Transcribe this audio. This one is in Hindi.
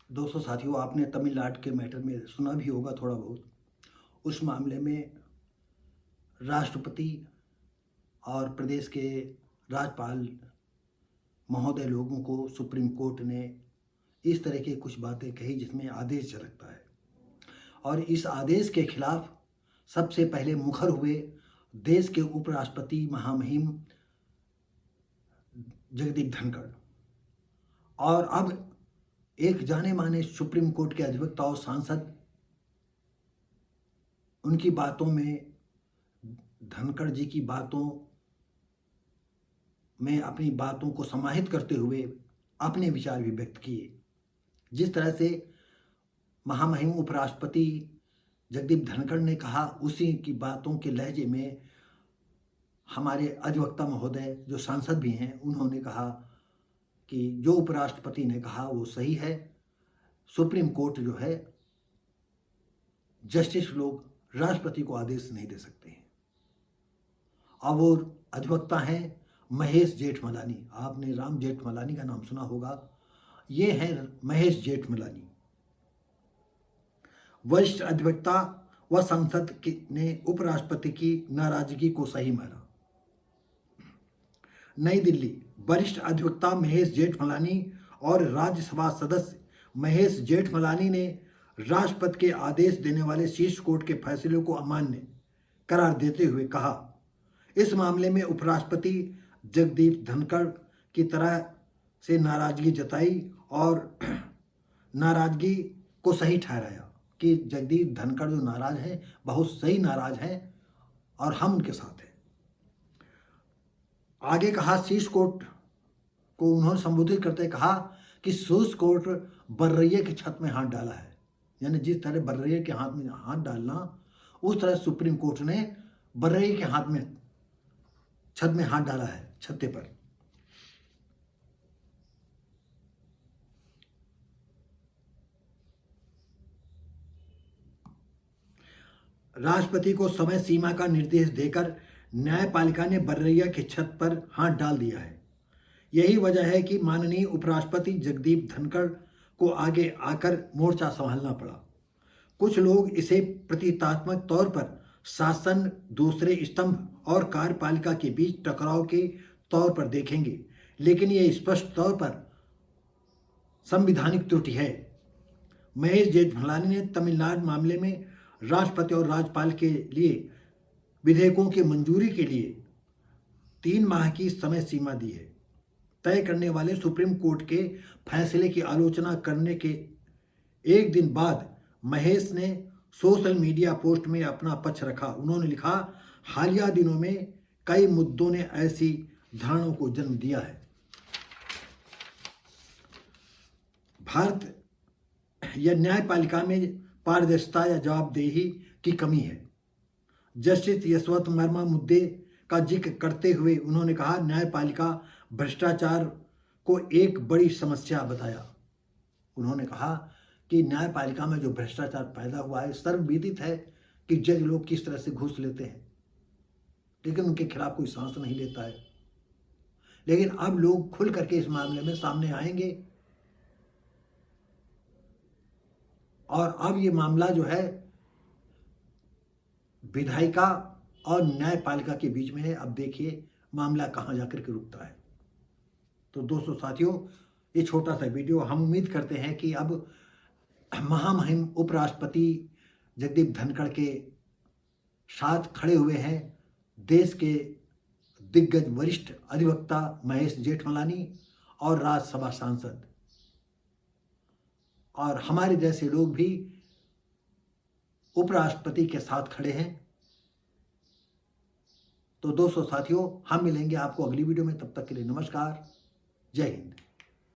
दोस्तों साथियों, आपने तमिलनाडु के मैटर में सुना भी होगा थोड़ा बहुत। उस मामले में राष्ट्रपति और प्रदेश के राज्यपाल महोदय लोगों को सुप्रीम कोर्ट ने इस तरह की कुछ बातें कही जिसमें आदेश झलकता है। और इस आदेश के खिलाफ सबसे पहले मुखर हुए देश के उपराष्ट्रपति महामहिम जगदीप धनखड़। और अब एक जाने माने सुप्रीम कोर्ट के अधिवक्ता और सांसद उनकी बातों में, धनखड़ जी की बातों में अपनी बातों को समाहित करते हुए अपने विचार भी व्यक्त किए। जिस तरह से महामहिम उपराष्ट्रपति जगदीप धनखड़ ने कहा, उसी की बातों के लहजे में हमारे अधिवक्ता महोदय जो सांसद भी हैं उन्होंने कहा कि जो उपराष्ट्रपति ने कहा वो सही है। सुप्रीम कोर्ट जो है, जस्टिस लोग राष्ट्रपति को आदेश नहीं दे सकते हैं। अब वो अधिवक्ता हैं महेश जेठमलानी। आपने राम जेठमलानी का नाम सुना होगा। ये हैं महेश जेठमलानी, वरिष्ठ अधिवक्ता व संसद ने उपराष्ट्रपति की नाराजगी को सही माना। नई दिल्ली, वरिष्ठ अधिवक्ता महेश जेठमलानी और राज्यसभा सदस्य महेश जेठमलानी ने राष्ट्रपति के आदेश देने वाले शीर्ष कोर्ट के फैसले को अमान्य करार देते हुए कहा, इस मामले में उपराष्ट्रपति जगदीप धनखड़ की तरह से नाराजगी जताई और नाराजगी को सही ठहराया कि जगदीप धनखड़ जो नाराज हैं बहुत सही नाराज हैं और हम उनके साथ हैं। आगे कहा, शीर्ष कोर्ट को उन्होंने संबोधित करते कहा कि शीर्ष कोर्ट बर्रैया की छत में हाथ डाला है। यानी जिस तरह बर्रैया के हाथ में हाथ डालना, उस तरह सुप्रीम कोर्ट ने बर्रैया के हाथ में छत में हाथ डाला है, छत्ते पर। राष्ट्रपति को समय सीमा का निर्देश देकर न्यायपालिका ने बर्रैया की छत पर हाथ डाल दिया है। यही वजह है कि माननीय उपराष्ट्रपति जगदीप धनखड़ को आगे आकर मोर्चा संभालना पड़ा। कुछ लोग इसे प्रतीकात्मक तौर पर शासन दूसरे स्तंभ और कार्यपालिका के बीच टकराव के तौर पर देखेंगे, लेकिन यह स्पष्ट तौर पर संवैधानिक त्रुटि है। महेश जेठमलानी ने तमिलनाडु मामले में राष्ट्रपति और राज्यपाल के लिए विधेयकों की मंजूरी के लिए 3 माह की समय सीमा दी है। तय करने वाले सुप्रीम कोर्ट के फैसले की आलोचना करने के एक दिन बाद महेश ने सोशल मीडिया पोस्ट में अपना पक्ष रखा। उन्होंने लिखा, हालिया दिनों में कई मुद्दों ने ऐसी धारणाओं को जन्म दिया है। भारत या न्यायपालिका में पारदर्शिता या जवाबदेही की कमी है। जस्टिस यशवंत वर्मा मुद्दे का जिक्र करते हुए उन्होंने कहा, न्यायपालिका भ्रष्टाचार को एक बड़ी समस्या बताया। उन्होंने कहा कि न्यायपालिका में जो भ्रष्टाचार पैदा हुआ है, सर्वविदित है कि जज लोग किस तरह से घूस लेते हैं, लेकिन उनके खिलाफ कोई सांस नहीं लेता है। लेकिन अब लोग खुल करके इस मामले में सामने आएंगे और अब ये मामला जो है विधायिका और न्यायपालिका के बीच में है। अब देखिए मामला कहाँ जाकर के रुकता है। तो दोस्तों साथियों, ये छोटा सा वीडियो, हम उम्मीद करते हैं कि अब महामहिम उपराष्ट्रपति जगदीप धनखड़ के साथ खड़े हुए हैं देश के दिग्गज वरिष्ठ अधिवक्ता महेश जेठमलानी और राज्यसभा सांसद, और हमारे जैसे लोग भी उपराष्ट्रपति के साथ खड़े हैं। तो दोस्तों साथियों, हम मिलेंगे आपको अगली वीडियो में। तब तक के लिए नमस्कार, जय हिंद।